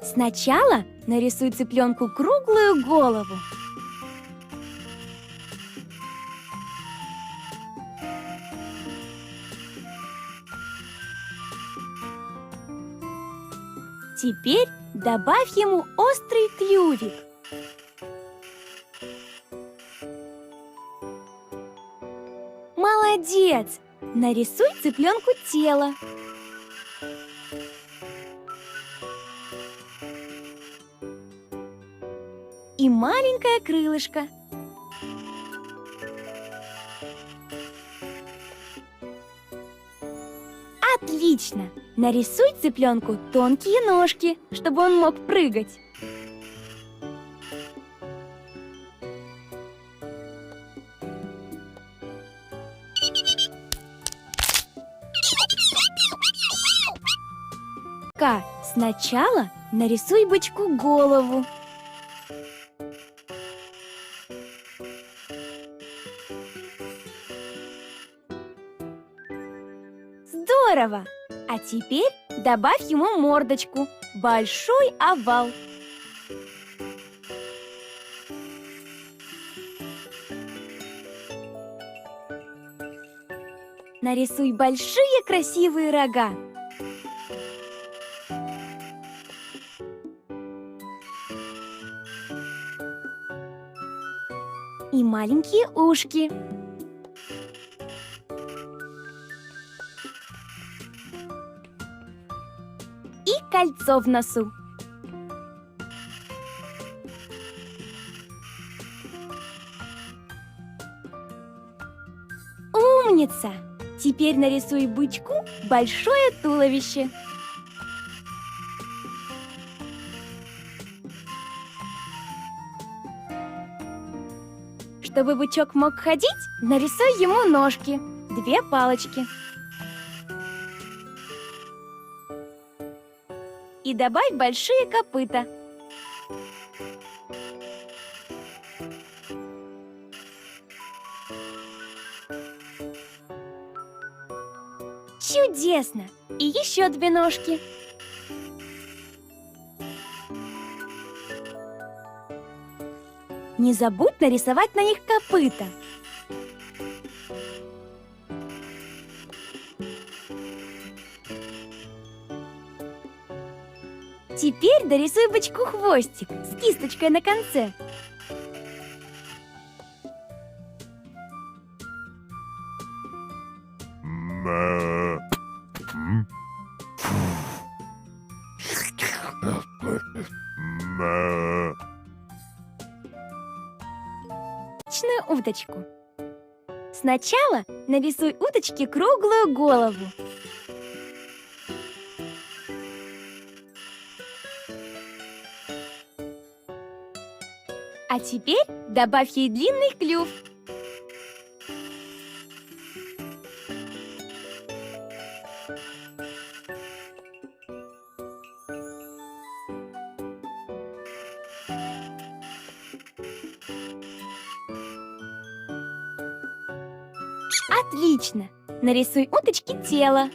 Сначала нарисуй цыпленку круглую голову. Теперь добавь ему острый клювик. Молодец! Нарисуй цыпленку тело. И маленькое крылышко. Отлично! Нарисуй цыпленку тонкие ножки, чтобы он мог прыгать. Сначала нарисуй бычку голову. Здорово! А теперь добавь ему мордочку, большой овал. Нарисуй большие красивые рога. И маленькие ушки. И кольцо в носу. Умница! Теперь нарисуй бычку большое туловище. Чтобы бычок мог ходить, нарисуй ему ножки, 2 палочки. И добавь большие копыта. Чудесно! И еще 2 ножки. Не забудь нарисовать на них копыта. Теперь дорисуй бычку хвостик с кисточкой на конце. Отличную удочку. Сначала нарисуй удочке круглую голову. А теперь добавь ей длинный клюв. Отлично! Нарисуй удочке тело.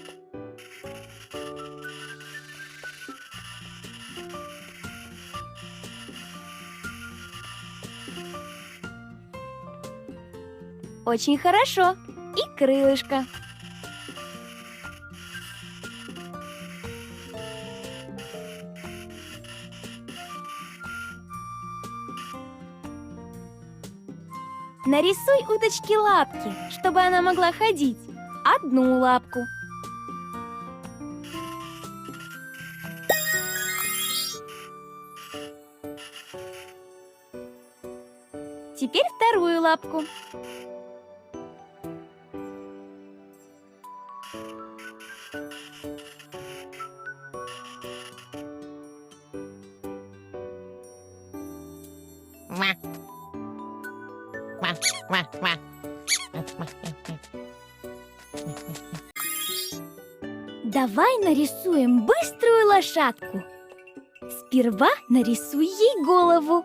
Очень хорошо. И крылышко. Нарисуй удочке лапки, чтобы она могла ходить. 1 лапку. Теперь 2 лапку. Давай нарисуем быструю лошадку. Сперва нарисуй ей голову.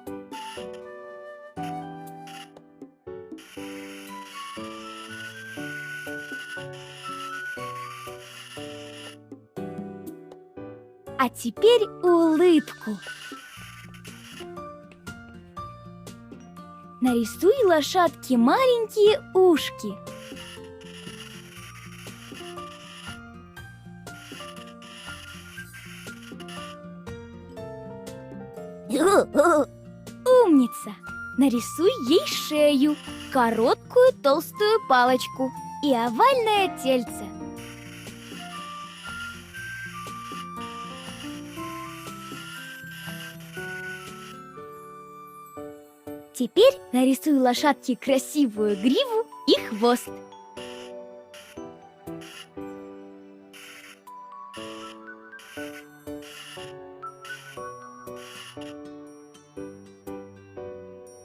А теперь улыбку. Нарисуй лошадке маленькие ушки. Умница! Нарисуй ей шею, короткую толстую палочку и овальное тельце. Теперь нарисуй лошадке красивую гриву и хвост.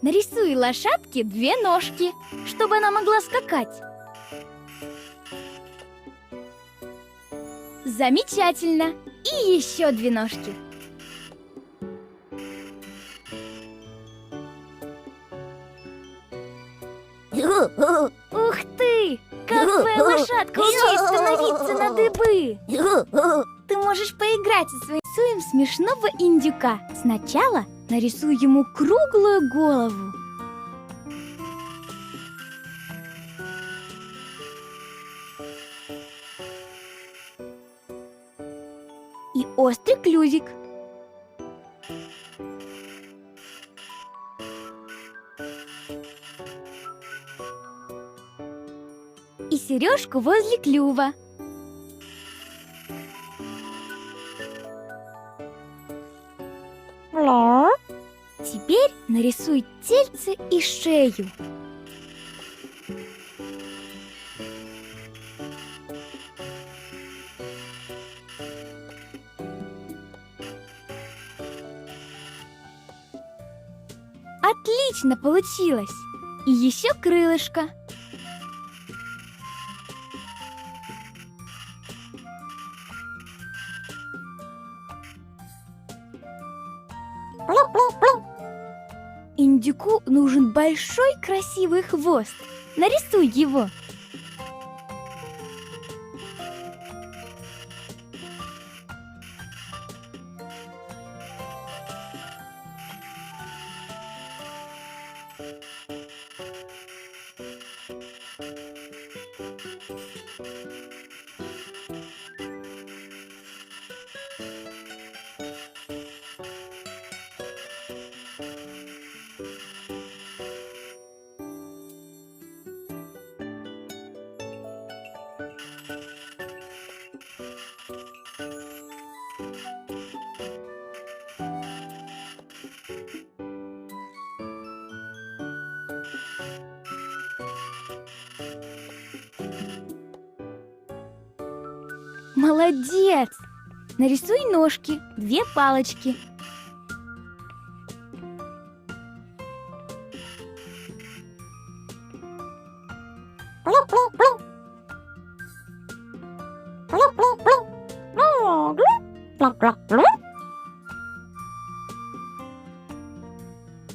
Нарисуй лошадке две ножки, чтобы она могла скакать. Замечательно! И еще две ножки. Ух ты! Как твоя лошадка умеет становиться на дыбы! Ты можешь поиграть со своим рисуем смешного индюка. Сначала нарисуй ему круглую голову. И острый клювик. И сережку возле клюва. Теперь нарисуй тельце и шею. Отлично получилось! И еще крылышко. Индюку нужен большой красивый хвост. Нарисуй его. Молодец! Нарисуй ножки, две палочки.